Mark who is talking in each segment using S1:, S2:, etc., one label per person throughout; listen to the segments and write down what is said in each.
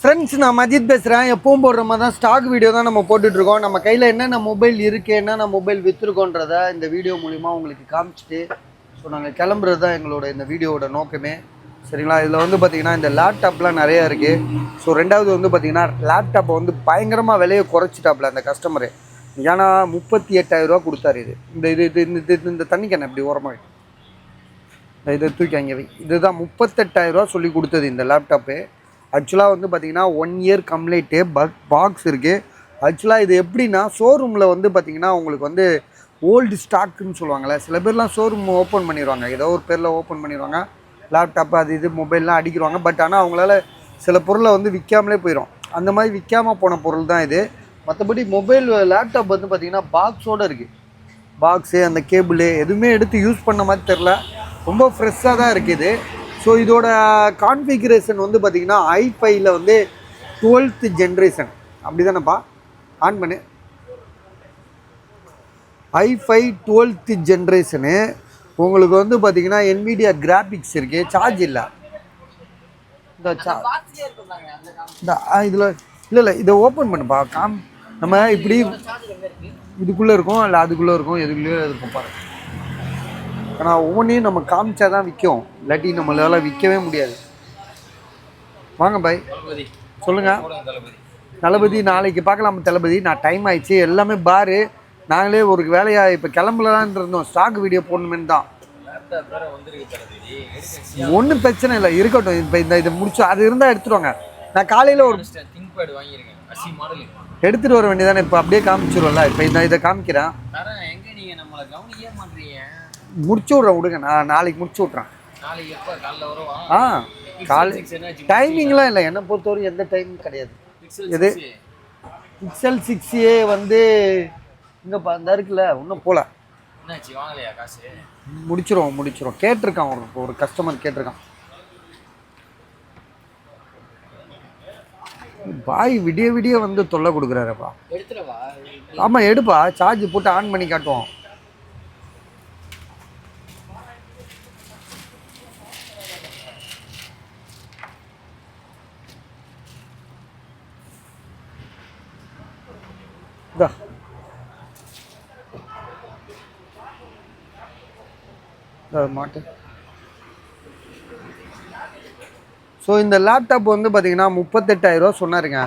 S1: Friends, நான் மஜித் பேசுகிறேன். எப்பவும் போடுற மாதிரி தான் ஸ்டாக் வீடியோ தான் நம்ம போட்டுட்ருக்கோம். நம்ம கையில் என்னென்ன மொபைல் இருக்குது, என்னென்ன மொபைல் விற்றுருக்கோன்றத இந்த வீடியோ மூலிமா உங்களுக்கு காமிச்சிட்டு ஸோ நாங்கள் கிளம்புறது தான் எங்களோட இந்த வீடியோவோட நோக்கமே. சரிங்களா? இதில் வந்து பார்த்திங்கன்னா இந்த லேப்டாப்லாம் நிறையா இருக்குது. ஸோ ரெண்டாவது வந்து பார்த்திங்கன்னா லேப்டாப்பை வந்து பயங்கரமாக விலையை குறைச்சிட்டாப்புல அந்த கஸ்டமரு. ஏன்னா 38,000 ரூபா கொடுத்தாரு. இந்த இது இது இந்த தண்ணிக்கண்ணை இப்படி ஓரமாக இதை தூக்கி அங்கே இதுதான் 38,000 ரூபா சொல்லி கொடுத்தது இந்த லேப்டாப்பு. ஆக்சுவலாக வந்து பார்த்திங்கன்னா 1 இயர் கம்ப்ளீட்டு பாக்ஸ் இருக்குது. ஆக்சுவலாக இது எப்படின்னா ஷோரூமில் வந்து பார்த்திங்கன்னா உங்களுக்கு வந்து ஓல்டு ஸ்டாக்குன்னு சொல்லுவாங்கள்ல, சில பேர்லாம் ஷோரூம் ஓப்பன் பண்ணிடுவாங்க, ஏதோ ஒரு பேரில் ஓப்பன் பண்ணிடுவாங்க, லேப்டாப்பு அது இது மொபைல்லாம் அடிக்கிடுவாங்க. பட் ஆனால் அவங்களால சில பொருளை வந்து விற்காமலே போயிடும். அந்த மாதிரி விற்காமல் போன பொருள் தான் இது. மற்றபடி மொபைல் லேப்டாப் வந்து பார்த்திங்கன்னா பாக்ஸோடு இருக்குது. பாக்ஸு அந்த கேபிள் எதுவுமே எடுத்து யூஸ் பண்ண மாதிரி தெரில, ரொம்ப ஃப்ரெஷ்ஷாக தான் இருக்குது. ஸோ இதோட கான்ஃபிகரேஷன் வந்து பார்த்திங்கன்னா i5யில் வந்து 12th ஜென்ரேஷன். அப்படி தானேப்பா? ஆன் பண்ணு. i5 12th generation. உங்களுக்கு வந்து பார்த்திங்கன்னா NVIDIA கிராஃபிக்ஸ் இருக்குது. சார்ஜ் இல்லை இந்த இதில் இல்லை இதை ஓப்பன் பண்ணுப்பா. நம்ம இப்படி இதுக்குள்ளே இருக்கும், இல்லை அதுக்குள்ளே இருக்கும், எதுக்குள்ளேயோ இருக்கும் பாருங்க. ஆனால் ஒவ்வொன்றையும் நம்ம காமிச்சா தான் விற்கும், இல்லாட்டி நம்மளால் விற்கவே முடியாது. வாங்க பாய், சொல்லுங்கள் தளபதி. நாளைக்கு பார்க்கலாம் தளபதி. நான் டைம் ஆயிடுச்சு, எல்லாமே பாரு. நாங்களே ஒரு வேலையாக இப்போ கிளம்பலான் இருந்தோம், ஸ்டாக் வீடியோ போடணுமென்னு தான். ஒன்றும் பிரச்சனை இல்லை, இருக்கட்டும். இப்போ இதை முடிச்சு அது இருந்தால் எடுத்துருவாங்க. நான் காலையில் ஒரு எடுத்துகிட்டு வர வேண்டியதானே. இப்போ அப்படியே காமிச்சிருவோம்ல. இப்போ இதை காமிக்கிறேன், முடிச்சு விட்றேன். விடுங்க, நான் நாளைக்கு முடிச்சு விட்றேன். காலை டைமிங்லாம் இல்லை, என்னை பொறுத்தவரை எந்த டைமும் கிடையாது. எது Pixel 6a வந்து இங்கே இந்த இருக்குல்ல, இன்னும் போகல. முடிச்சிரும் கேட்டிருக்கான், ஒரு கஸ்டமர் கேட்டிருக்கான். பாய் விடிய விடிய வந்து தொல்லை கொடுக்குறாருப்பா. ஆமாம் எடுப்பா, சார்ஜ் போட்டு ஆன் பண்ணி காட்டுவோம். மாட்டேன். ஸோ இந்த லேப்டாப் வந்து பார்த்திங்கன்னா 38,000 ரூபா சொன்னாருங்க.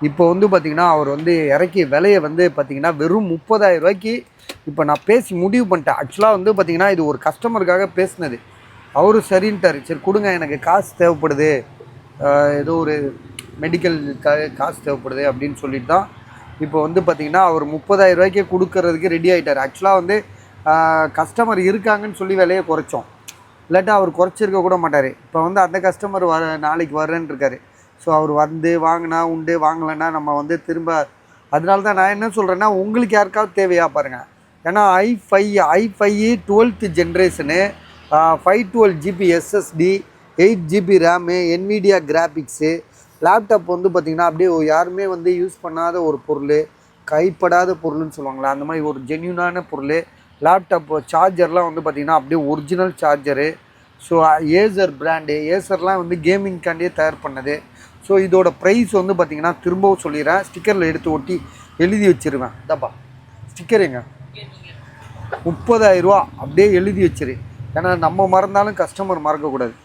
S1: இப்போ வந்து பார்த்திங்கன்னா அவர் வந்து இறக்கி விலையை வந்து பார்த்திங்கன்னா வெறும் 30,000 ரூபாய்க்கு இப்போ நான் பேசி முடிவு பண்ணிட்டேன். ஆக்சுவலாக வந்து பார்த்திங்கன்னா இது ஒரு கஸ்டமருக்காக பேசினது. அவரு சரின்ட்டார். சரி கொடுங்க, எனக்கு காசு தேவைப்படுது, ஏதோ ஒரு மெடிக்கலுக்காக காசு தேவைப்படுது அப்படின்னு சொல்லிட்டு தான் இப்போ வந்து பார்த்திங்கன்னா அவர் 30,000 ரூபாய்க்கே கொடுக்கறதுக்கு ரெடி ஆகிட்டார். ஆக்சுவலாக வந்து கஸ்டமர் இருக்காங்கன்னு சொல்லி விலையை குறைச்சோம், இல்லாட்டா அவர் குறைச்சிருக்க கூட மாட்டார். இப்போ வந்து அந்த கஸ்டமர் நாளைக்கு வர்றேன்னு இருக்கார். ஸோ அவர் வந்து வாங்கினா உண்டு, வாங்கலைன்னா நம்ம வந்து திரும்ப. அதனால தான் நான் என்ன சொல்கிறேன்னா, உங்களுக்கு யாருக்காவது தேவையா பாருங்கள். ஏன்னா i5 12th generation, 512 GB SSD, 8 GB RAM, NVIDIA graphics. Laptop வந்து பார்த்திங்கன்னா அப்படியே யாருமே வந்து யூஸ் பண்ணாத ஒரு பொருள், கைப்படாத பொருள்னு சொல்லுவாங்களே, அந்த மாதிரி ஒரு ஜென்யூனான பொருள். லேப்டாப் சார்ஜர்லாம் வந்து பார்த்திங்கன்னா அப்படியே original charger. So Acer brand, ஏசர்லாம் வந்து கேமிங்காண்டியே தயார் பண்ணது. ஸோ இதோட ப்ரைஸ் வந்து பார்த்திங்கன்னா திரும்பவும் சொல்லிடுறேன், ஸ்டிக்கரில் எடுத்து ஒட்டி எழுதி வச்சுருவேன். இதாப்பா ஸ்டிக்கருங்க, 30,000 ரூபா அப்படியே எழுதி வச்சிரு. ஏன்னா நம்ம மறந்தாலும் கஸ்டமர் மறக்கக்கூடாது.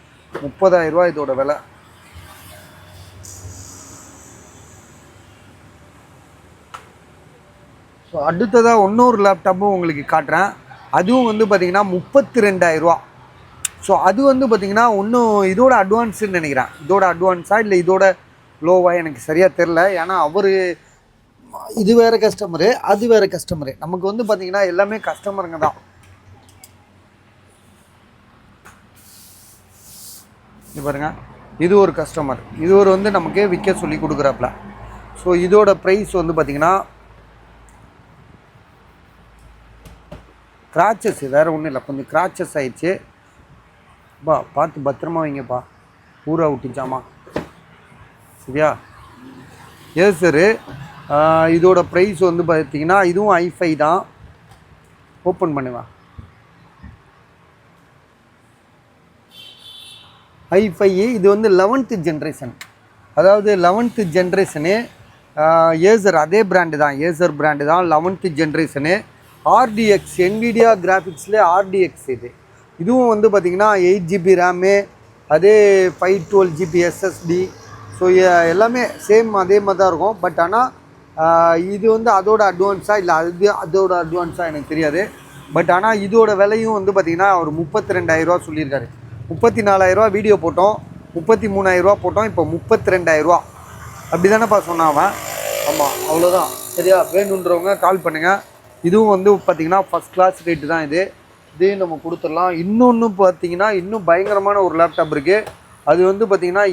S1: 30,000 ரூபா இதோட விலை. ஸோ அடுத்ததாக இன்னொரு லேப்டாப்பும் உங்களுக்கு காட்டுறேன். அதுவும் வந்து பார்த்திங்கன்னா 32,000 ரூபா. ஸோ அது வந்து பார்த்திங்கன்னா இன்னும் இதோட அட்வான்ஸுன்னு நினைக்கிறேன். இதோட அட்வான்ஸா இல்லை இதோட லோவாக எனக்கு சரியாக தெரில. ஏன்னா அவர் இது வேறு கஸ்டமரு, அது வேறு கஸ்டமரு. நமக்கு வந்து பார்த்திங்கன்னா எல்லாமே கஸ்டமருங்க தான். இது பாருங்கள், இது ஒரு கஸ்டமர், இது ஒரு வந்து நமக்கு விற்க சொல்லி கொடுக்குறாப்புல. ஸோ இதோட ப்ரைஸ் வந்து பார்த்திங்கன்னா கிராச்சஸ், வேறு ஒன்றும் இல்லை, கொஞ்சம் கிராச்சஸ் ஆயிடுச்சு. பார்த்து பத்திரமா வைங்கப்பா, ஊரா விட்டுச்சாமா, சரியா? ஏசரு. இதோட ப்ரைஸ் வந்து பார்த்திங்கன்னா இதுவும் i5 தான். ஓப்பன் பண்ணுவேன். i5 இது வந்து 11th ஜென்ரேஷன். அதாவது 11th ஜென்ரேஷனு ஏசர், அதே பிராண்டு தான், ஏசர் பிராண்டு தான், 11th ஜென்ரேஷனு ஆர்டிஎக்ஸ், என்விடியா கிராஃபிக்ஸ்லேயே ஆர்டிஎக்ஸ் இதுவும் வந்து பார்த்திங்கன்னா 8GB ரேமு, அதே 512GB SSD. ஸோ எல்லாமே சேம் அதே மாதிரி தான் இருக்கும். பட் ஆனால் இது வந்து அதோட அட்வான்ஸாக இல்லை அதோட அட்வான்ஸாக எனக்கு தெரியாது. பட் ஆனால் இதோட விலையும் வந்து பார்த்திங்கன்னா ஒரு 32,000 சொல்லியிருக்காரு. 34,000 வீடியோ போட்டோம், 33,000 போட்டோம், இப்போ 32,000 அப்படி தானேப்பா சொன்னாவன். ஆமாம், அவ்வளோதான். சரியா? வேணுன்றவங்க கால் பண்ணுங்கள். இதுவும் வந்து பார்த்திங்கன்னா ஃபஸ்ட் கிளாஸ் ரேட்டு தான். இதையும் நம்ம கொடுத்துடலாம். இன்னொன்று பார்த்திங்கன்னா இன்னும் பயங்கரமான ஒரு லேப்டாப் இருக்குது. அது வந்து பார்த்திங்கன்னா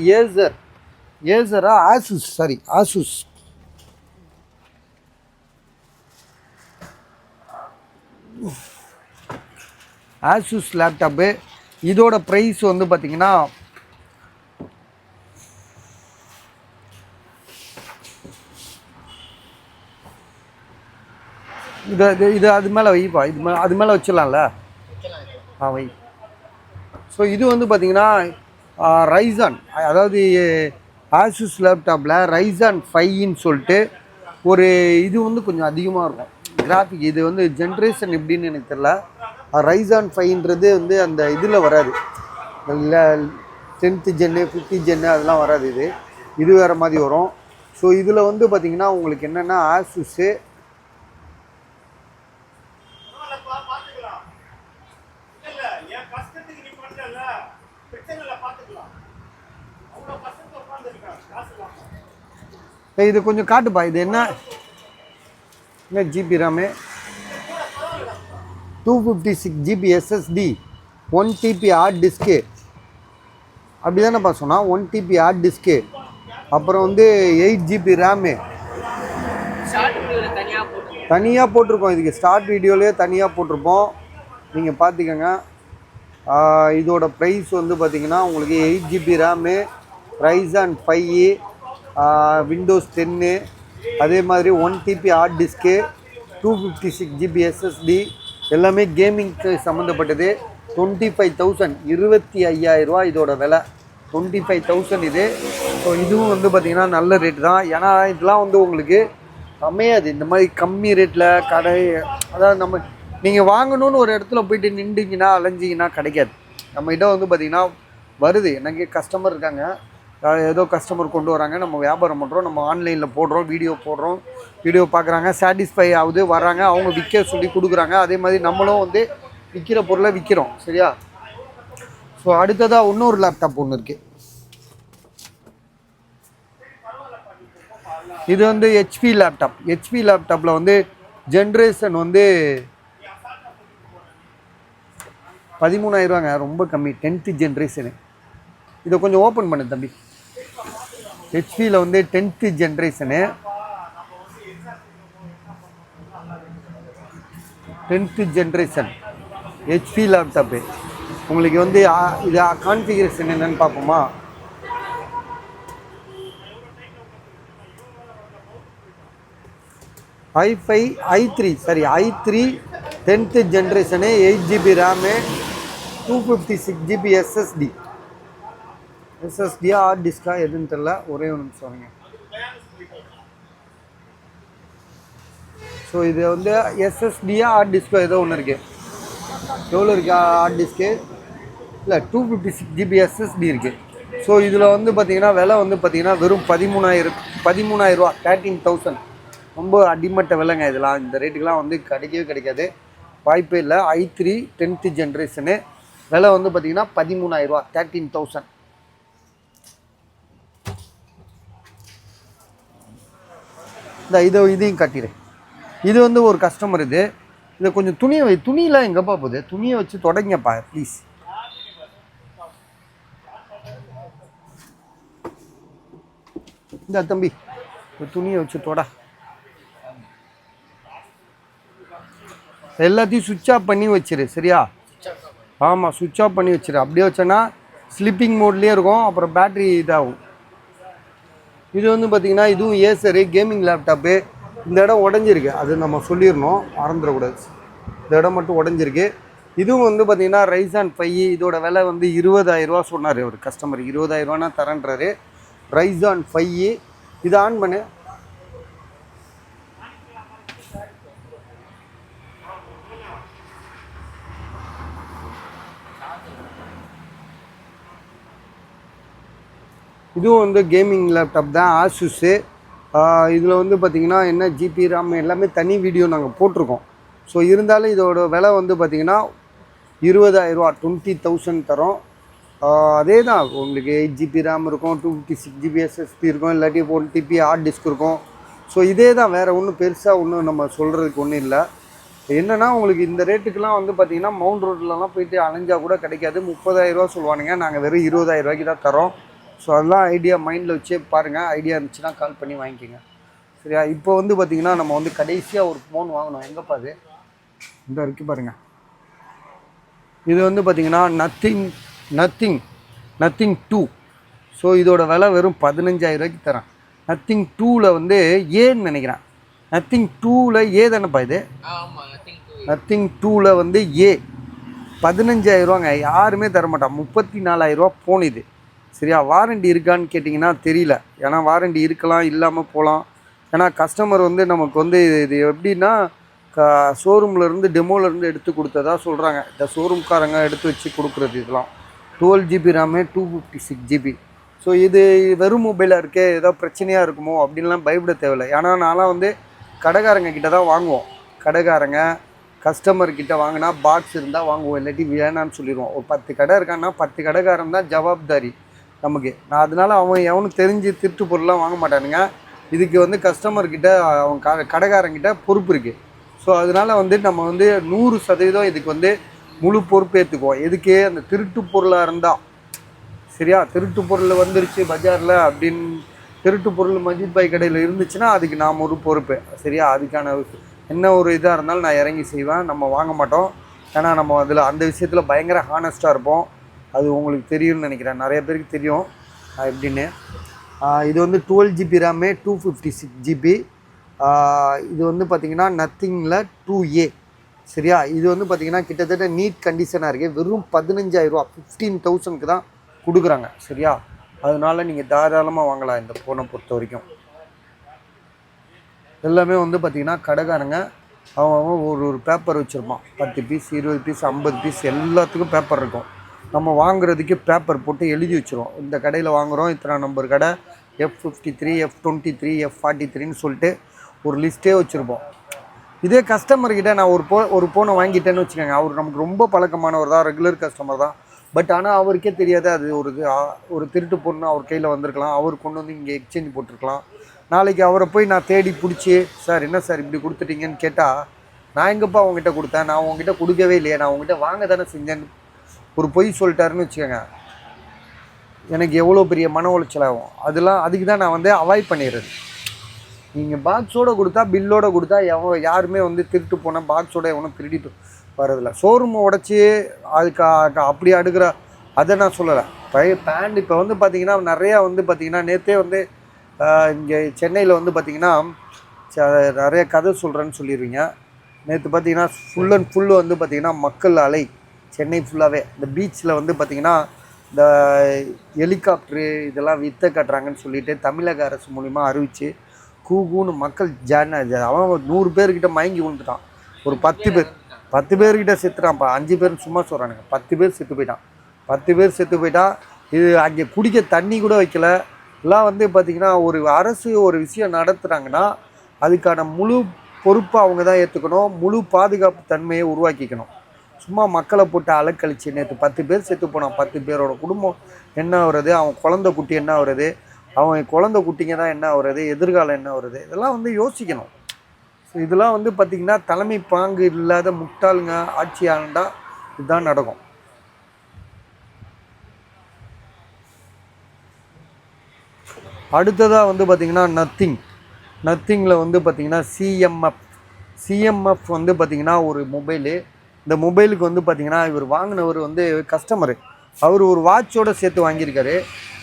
S1: ஆசூஸ் லேப்டாப்பு. இதோட ப்ரைஸ் வந்து பார்த்திங்கன்னா இது அது மேலே வைப்பா, அது மேலே வச்சிடலாம்ல. வை. ஸோ இது வந்து பார்த்திங்கன்னா ரைசான், அதாவது ஆசூஸ் லேப்டாப்பில் ரைசான் 5ன்னு சொல்லிட்டு ஒரு இது வந்து கொஞ்சம் அதிகமாக இருக்கும் கிராஃபிக். இது வந்து ஜென்ரேஷன் எப்படின்னு எனக்கு தெரியல. ரைசான் 5ன்றது வந்து அந்த இதில் வராது, இல்லை 10th ஜென்னு 50 ஜென்னு அதெல்லாம் வராது. இது வேறு மாதிரி வரும். ஸோ இதில் வந்து பார்த்திங்கன்னா உங்களுக்கு என்னென்னா ஆசூஸு இது கொஞ்சம் காட்டுப்பா. இது என்ன GB RAM, 256GB SSD, 1TB hard disk, அப்படி தானேப்பா சொன்னால் 1TB ஹார்ட் டிஸ்க்கு. அப்புறம் வந்து 8GB ரேமு தனியாக போட்டிருக்கோம். இதுக்கு ஸ்டார்ட் வீடியோலேயே தனியாக போட்டிருப்போம், நீங்கள் பார்த்துக்கோங்க. இதோட ப்ரைஸ் வந்து பார்த்திங்கன்னா உங்களுக்கு 8GB ரேமு, ரைசான் 5, விண்டோஸ் 10, அதே மாதிரி 1TB hard disc, 256GB SSD, எல்லாமே கேமிங்க்கு சம்மந்தப்பட்டது. 25,000, 25,000 இதோட விலை. 25,000 இது. ஸோ இதுவும் வந்து பார்த்திங்கன்னா நல்ல ரேட்டு தான். ஏன்னா இதெல்லாம் வந்து உங்களுக்கு அமையாது இந்த மாதிரி கம்மி ரேட்டில் கடை. அதாவது நீங்கள் வாங்கணுன்னு ஒரு இடத்துல போயிட்டு நின்றுங்கன்னா அலைஞ்சிங்கன்னா கிடைக்காது. நம்மகிட்ட வந்து பார்த்திங்கன்னா வருது, எனக்கு கஸ்டமர் இருக்காங்க, ஏதோ கஸ்டமர் கொண்டு வராங்க, நம்ம வியாபாரம் பண்ணுறோம், நம்ம ஆன்லைனில் போடுறோம், வீடியோ பார்க்குறாங்க, சாட்டிஸ்ஃபை ஆகுது, வராங்க, அவங்க விற்க சொல்லி கொடுக்குறாங்க. அதே மாதிரி நம்மளும் வந்து விற்கிற பொருளை விற்கிறோம். சரியா? ஸோ அடுத்ததாக இன்னொரு லேப்டாப் ஒன்று இருக்குது. இது வந்து ஹெச்பி லேப்டாப்பில் வந்து ஜென்ரேஷன் வந்து 13,000, ரொம்ப கம்மி, 10th ஜென்ரேஷனு. இதை கொஞ்சம் ஓப்பன் பண்ணு தம்பி. ஹெச்பியில் வந்து 10th generation, 10th generation HP laptop. உங்களுக்கு வந்து இது கான்ஃபிகரேஷன் என்னன்னு பார்ப்போமா? i3 10th generation, 8GB RAM, 256GB SSD hard டிஸ்கா எதுன்னு தெரில, ஒரே ஒரு நிமிஷம் வாங்க. ஸோ இது வந்து எஸ்எஸ்டியா ஹார்ட் டிஸ்கோ ஏதோ ஒன்று இருக்குது. எவ்வளோ இருக்குது ஹார்ட் டிஸ்க்கு? இல்லை, 256GB SSD இருக்குது. ஸோ இதில் வந்து பார்த்திங்கன்னா விலை வந்து பார்த்திங்கன்னா வெறும் 13,000, 13,000, ரொம்ப அடிமட்ட விலைங்க. இதெல்லாம் இந்த ரேட்டுக்கெலாம் வந்து கிடைக்காது, வாய்ப்பே இல்லை. i3 10th ஜென்ரேஷனு, விலை வந்து பார்த்திங்கன்னா 13,000, 13,000. இதையும் காட்டிடுறேன். இது வந்து ஒரு கஸ்டமர். இதை கொஞ்சம் துணியெலாம் எங்கேப்பா போகுது? துணியை வச்சு தொடங்கப்பா ப்ளீஸ். இந்த தம்பி துணியை வச்சு தொட. எல்லாத்தையும் சுவிட்ச் ஆஃப் பண்ணி வச்சிரு. சரியா? ஆமாம், சுவிட்ச் ஆஃப் பண்ணி வச்சிரு. அப்படியே வச்சோன்னா ஸ்லிப்பிங் மோட்லேயே இருக்கும், அப்புறம் பேட்ரி இதாகும். இது வந்து பார்த்திங்கன்னா இதுவும் ஏசரு கேமிங் லேப்டாப்பு. இந்த இடம் உடஞ்சிருக்கு, அது நம்ம சொல்லிடணும், மறந்துடக்கூடாது. இந்த இடம் மட்டும் உடஞ்சிருக்கு. இதுவும் வந்து பார்த்திங்கன்னா ரைசான் 5. இதோட விலை வந்து 20,000 சொன்னார் ஒரு கஸ்டமர். 20,000 தரேன்றாரு. Ryzen 5. இது ஆன் பண்ணு. இதுவும் வந்து கேமிங் லேப்டாப் தான், ஆசூஸு. இதில் வந்து பார்த்திங்கன்னா என்ன ஜிபி RAM எல்லாமே தனி வீடியோ நாங்கள் போட்டிருக்கோம். ஸோ இருந்தாலும் இதோட விலை வந்து பார்த்திங்கன்னா 20,000 20,000 தரோம். அதே தான் உங்களுக்கு 8 GB RAM இருக்கும், 256 GB SSD இருக்கும், இல்லாட்டி 1 TB ஹார்ட் டிஸ்க் இருக்கும். ஸோ இதே தான், வேறு ஒன்றும் பெருசாக ஒன்றும் நம்ம சொல்கிறதுக்கு ஒன்றும் இல்லை. என்னென்னா உங்களுக்கு இந்த ரேட்டுக்கெலாம் வந்து பார்த்திங்கன்னா மவுண்ட் ரோட்லலாம் போயிட்டு அலைஞ்சால் கூட கிடைக்காது. 30,000 சொல்லுவானுங்க, நாங்கள் வெறும் 20,000 தான் தரோம். ஸோ அதெல்லாம் ஐடியா மைண்டில் வச்சே பாருங்கள். ஐடியா இருந்துச்சுன்னா கால் பண்ணி வாங்கிக்கோங்க, சரியா? இப்போ வந்து பார்த்திங்கன்னா நம்ம வந்து கடைசியாக ஒரு ஃபோன் வாங்கினோம். எங்கேப்பா அது? இந்த வரைக்கும் பாருங்கள். இது வந்து பார்த்திங்கன்னா நத்திங் 2. ஸோ இதோட விலை வெறும் 15,000 தரேன். நத்திங் 2ல் வந்து ஏன்னு நினைக்கிறேன். நத்திங் 2ல் ஏ தானேப்பா இது? நத்திங் 2ல் வந்து ஏ 15,000 யாருமே தரமாட்டான். 34,000 ஃபோன் இது, சரியா? வாரண்டி இருக்கான்னு கேட்டிங்கன்னா தெரியல. ஏன்னா வாரண்டி இருக்கலாம், இல்லாமல் போகலாம். ஏன்னா கஸ்டமர் வந்து நமக்கு வந்து இது எப்படின்னா ஷோரூம்லேருந்து டெமோலேருந்து எடுத்து கொடுத்ததா சொல்கிறாங்க. இந்த ஷோரூம்காரங்க எடுத்து வச்சு கொடுக்குறது இதெல்லாம். 12 GB RAM 256 GB. ஸோ இது வெறும் மொபைலாக இருக்கே, ஏதோ பிரச்சனையாக இருக்குமோ அப்படின்லாம் பயப்பட தேவையில்லை. ஏன்னா நான்லாம் வந்து கடைக்காரங்க கிட்ட தான் வாங்குவோம். கடைக்காரங்க கஸ்டமர்கிட்ட வாங்கினா பாக்ஸ் இருந்தால் வாங்குவோம், இல்லாட்டி வேணான்னு சொல்லிடுவோம். ஒரு 10 கடை இருக்கான்னா 10 கடைக்காரன் தான் ஜவாப்தாரி நமக்கு. நான் அதனால் அவன் எவனும் தெரிஞ்சு திருட்டு பொருள்லாம் வாங்க மாட்டானுங்க. இதுக்கு வந்து கஸ்டமர்கிட்ட அவன் கடைக்காரங்கிட்ட பொறுப்பு இருக்குது. ஸோ அதனால் வந்து நம்ம வந்து 100% இதுக்கு வந்து முழு பொறுப்பு ஏற்றுக்குவோம். எதுக்கு? அந்த திருட்டு பொருளாக இருந்தால், சரியா? திருட்டு பொருள் வந்துருச்சு பஜாரில் அப்படின்னு, திருட்டு பொருள் மஜித் பாய் கடையில் இருந்துச்சுன்னா அதுக்கு நாம் ஒரு பொறுப்பு, சரியா? அதுக்கான என்ன ஒரு இதாக இருந்தாலும் நான் இறங்கி செய்வேன். நம்ம வாங்க மாட்டோம். ஏன்னா நம்ம அதில் அந்த விஷயத்தில் பயங்கர ஹானஸ்ட்டாக இருப்போம். அது உங்களுக்கு தெரியும்னு நினைக்கிறேன், நிறைய பேருக்கு தெரியும் எப்படின்னு. இது வந்து 12 GB RAM 256 GB. இது வந்து பார்த்திங்கன்னா நத்திங்கில் 2A, சரியா? இது வந்து பார்த்திங்கன்னா கிட்டத்தட்ட நீட் கண்டிஷனாக இருக்குது. வெறும் 15,000 15,000க்கு தான் கொடுக்குறாங்க, சரியா? அதனால் நீங்கள் தாராளமாக வாங்கலாம் இந்த ஃபோனை பொறுத்த வரைக்கும். எல்லாமே வந்து பார்த்திங்கன்னா கடைக்காரங்க அவன் ஒரு பேப்பர் வச்சுருப்பான். 10 பீஸ் 20 பீஸ் 50 பீஸ் எல்லாத்துக்கும் பேப்பர் இருக்கும். நம்ம வாங்குறதுக்கு பேப்பர் போட்டு எழுதி வச்சுருவோம். இந்த கடையில் வாங்குகிறோம், இத்தனை நம்பர் கடை, F53 F23 F43ன்னு சொல்லிட்டு ஒரு லிஸ்ட்டே வச்சுருப்போம். இதே கஸ்டமர்கிட்ட நான் ஒரு ஃபோனை வாங்கிட்டேன்னு வச்சுக்கோங்க, அவர் நமக்கு ரொம்ப பழக்கமானவர் தான், ரெகுலர் கஸ்டமர் தான். பட் ஆனால் அவருக்கே தெரியாது அது ஒரு திருட்டு பொண்ணு அவர் கையில் வந்திருக்கலாம். அவர் கொண்டு வந்து இங்கே எக்ஸ்சேஞ்ச் போட்டிருக்கலாம். நாளைக்கு அவரை போய் நான் தேடி பிடிச்சி, சார் என்ன சார் இப்படி கொடுத்துட்டீங்கன்னு கேட்டால், நான் எங்கப்பா உங்ககிட்ட கொடுத்தேன், நான் உங்ககிட்ட கொடுக்கவே இல்லையே, நான் உங்ககிட்ட வாங்க தானே செஞ்சேன்னு ஒரு பொய் சொல்லிட்டாருன்னு வச்சுக்கோங்க, எனக்கு எவ்வளோ பெரிய மன உளைச்சலாகும். அதுக்கு தான் நான் வந்து அவாய்ட் பண்ணிடுறது. நீங்கள் பாக்ஸோடு கொடுத்தா, பில்லோடு கொடுத்தா யாருமே வந்து திருட்டு போனால் பாக்ஸோட எவனும் திருடிட்டு வரதில்லை. ஷோரூமை உடச்சி அதுக்கு அப்படி அடுக்கிற அதை நான் சொல்லலை. பேண்ட் இப்போ வந்து பார்த்திங்கன்னா நிறையா வந்து பார்த்திங்கன்னா நேற்றே வந்து இங்கே சென்னையில் வந்து பார்த்திங்கன்னா நிறைய கதை சொல்கிறேன்னு சொல்லிடுவீங்க. நேற்று பார்த்திங்கன்னா ஃபுல் அண்ட் ஃபுல்லு வந்து பார்த்திங்கன்னா மக்கள் அலை சென்னை ஃபுல்லாகவே. இந்த பீச்சில் வந்து பார்த்திங்கன்னா இந்த ஹெலிகாப்டரு இதெல்லாம் வித்தை கட்டுறாங்கன்னு சொல்லிட்டு தமிழக அரசு மூலிமா அறிவித்து கூகுன்னு மக்கள் அவன் 100 பேர்கிட்ட மயங்கி விழுந்துட்டான். ஒரு 10 பேர்கிட்ட செத்துட்டான்ப்பா. 5 பேர் சும்மா சொல்கிறானுங்க, 10 பேர் செத்து போயிட்டான். 10 பேர் செத்து போயிட்டான். இது அங்கே குடிக்க தண்ணி கூட வைக்கல. எல்லாம் வந்து பார்த்திங்கன்னா ஒரு அரசு ஒரு விஷயம் நடத்துகிறாங்கன்னா அதுக்கான முழு பொறுப்பை அவங்க தான் ஏற்றுக்கணும். முழு பாதுகாப்பு தன்மையை உருவாக்கிக்கணும். சும்மா மக்களை போட்டு அலக்கழிச்சு நேற்று 10 பேர் செத்து போனான். 10 பேரோட குடும்பம் என்ன ஆகுறது, அவன் குழந்தை குட்டி என்ன ஆகுறது, அவன் குழந்தை குட்டிங்க தான் என்ன ஆகுறது, எதிர்காலம் என்ன ஆகுறது, இதெல்லாம் வந்து யோசிக்கணும். ஸோ இதெல்லாம் வந்து பார்த்திங்கன்னா தலைமை பாங்கு இல்லாத முட்டாளுங்க ஆட்சி ஆண்டா இதுதான் நடக்கும். அடுத்ததாக வந்து பார்த்திங்கன்னா நத்திங்கில் வந்து பார்த்திங்கன்னா சிஎம்எஃப் வந்து பார்த்திங்கன்னா ஒரு மொபைலு. இந்த மொபைலுக்கு வந்து பார்த்திங்கன்னா இவர் வாங்கினவர் வந்து கஸ்டமரு. அவர் ஒரு வாட்சோடு சேர்த்து வாங்கியிருக்காரு.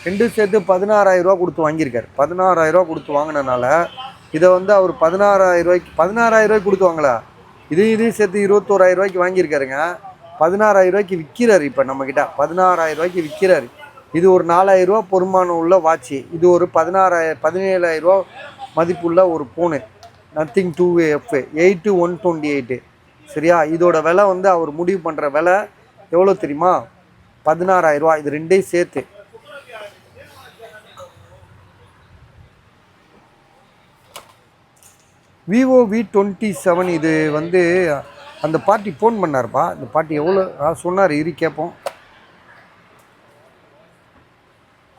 S1: 2 சேர்த்து 16,000 கொடுத்து வாங்கியிருக்காரு. 16,000 கொடுத்து வாங்கினனால இதை வந்து அவர் 16,000 கொடுத்து வாங்கல, இதையும் சேர்த்து 21,000 வாங்கியிருக்காருங்க. 16,000 விற்கிறாரு. இப்போ நம்மக்கிட்ட 16,000 விற்கிறாரு. இது ஒரு 4000 பொறுமானம் உள்ள வாட்சி. இது ஒரு 17,000 மதிப்புள்ள ஒரு ஃபோனு. Nothing 2F 8128. சரியா? இதோட விலை வந்து அவர் முடிவு பண்ணுற விலை எவ்வளோ தெரியுமா? 16,000. இது ரெண்டையும் சேர்த்து. Vivo V27. இது வந்து அந்த பார்ட்டி ஃபோன் பண்ணார்ப்பா. இந்த பார்ட்டி எவ்வளோ சொன்னார், இரு கேட்போம்.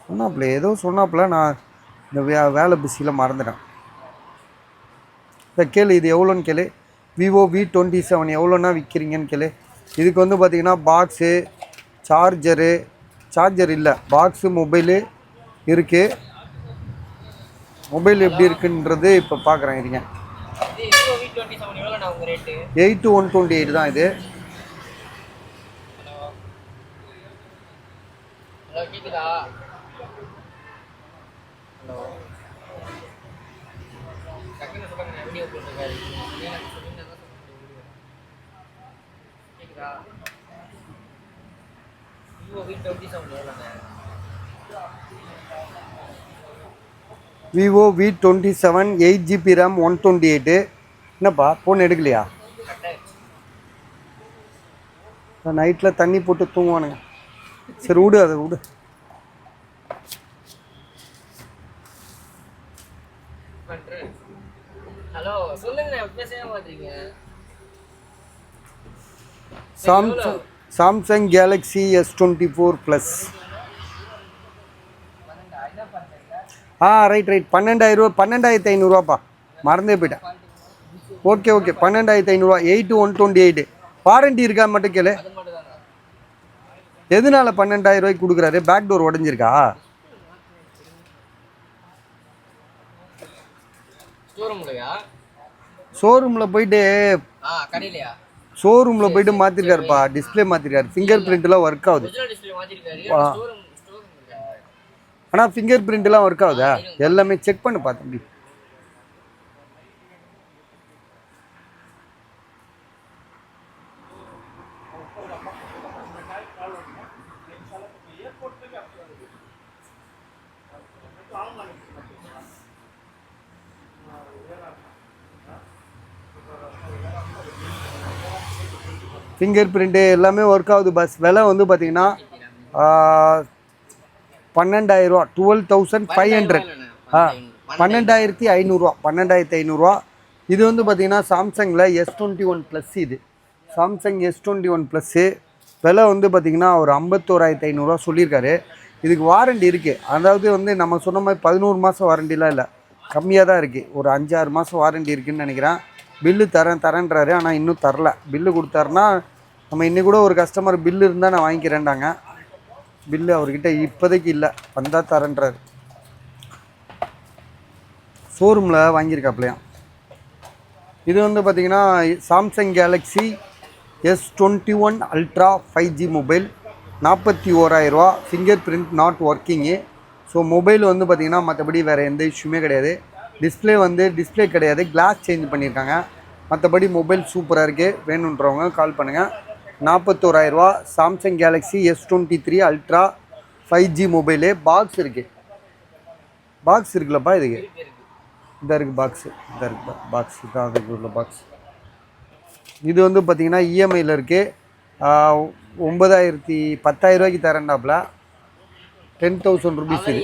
S1: சொன்னாப்புல ஏதோ சொன்னாப்புல, நான் இந்த வேலை பிஸியில் மறந்துட்டேன். இந்த கேளு, இது எவ்வளோன்னு கேளு. விவோ V27 எவ்வளோன்னா விற்கிறீங்கன்னு கேளு. இதுக்கு வந்து பார்த்திங்கன்னா பாக்ஸு, சார்ஜர் இல்லை, பாக்ஸு, மொபைலு இருக்குது. மொபைல் எப்படி இருக்குன்றது இப்போ பார்க்குறேன். இருங்க. 8128 தான் இது. Vivo V27 8GB RAM 128. என்னப்பா ஃபோன் எடுக்கலையா? நைட்டில் தண்ணி போட்டு தூங்குவானுங்க. சரி விடு, அதை விடு. Samsung Galaxy S24 plus. Right 12,500. மறந்தே போயிட்டேன். ஓகே 12,500. 8128. வாரண்டி இருக்கா மட்டும் கேளு. எதனால 12,000 கொடுக்குறாரு? பேக் டோர் உடஞ்சிருக்கா? ஷோரூமில் போயிட்டு மாற்றிருக்காருப்பா. டிஸ்பிளே மாற்றிருக்காரு. ஃபிங்கர் பிரிண்ட்லாம் ஒர்க் ஆகுது. ஆனால் ஃபிங்கர் பிரிண்ட்லாம் ஒர்க் ஆகுதா? எல்லாமே செக் பண்ணு தம்பி. ஃபிங்கர் பிரிண்ட்டு எல்லாமே ஒர்க் ஆகுது. பஸ் விலை வந்து பார்த்தீங்கன்னா 12,000. 12,500. 12,500. 12,500. இது வந்து பார்த்தீங்கன்னா சாம்சங்கில் S21 ப்ளஸ். இது சாம்சங் S21 ப்ளஸ்ஸு. விலை வந்து பார்த்திங்கன்னா ஒரு 51,500 சொல்லியிருக்காரு. இதுக்கு வாரண்டி இருக்குது. அதாவது வந்து நம்ம சொன்ன மாதிரி 11 மாதம் வாரண்டிலாம் இல்லை, கம்மியாக தான் இருக்குது. ஒரு 5-6 மாதம் வாரண்டி இருக்குதுன்னு நினைக்கிறேன். பில்லு தரேன்றாரு, ஆனால் இன்னும் தரல. பில்லு கொடுத்தாருன்னா நம்ம இன்னி கூட ஒரு கஸ்டமர் பில்லு இருந்தால் நான் வாங்கிக்கிறேன்டாங்க. பில்லு அவர்கிட்ட இப்போதைக்கு இல்லை, வந்தால் தரேன்றாரு. ஷோரூமில் வாங்கியிருக்காப்லையாம். இது வந்து பார்த்திங்கன்னா Samsung Galaxy S21 ultra 5G mobile. 41,000. Finger print not working. So mobile வந்து பார்த்திங்கன்னா மற்றபடி வேறு எந்த இஷ்யூமே கிடையாது. டிஸ்பிளே கிடையாது, கிளாஸ் சேஞ்ச் பண்ணியிருக்காங்க. மற்றபடி மொபைல் சூப்பராக இருக்குது. வேணுன்றவங்க கால் பண்ணுங்கள். 41,000. Samsung Galaxy S23 ultra 5G mobile. Box இருக்குல்லப்பா இதுக்கு. இந்த இருக்குது பாக்ஸு. இதான் அதுக்கு உள்ள பாக்ஸ். இது வந்து பார்த்திங்கன்னா இஎம்ஐயில் இருக்குது. 10,000 தரேன்டாப்புல. 10,000 ருபீஸ். இது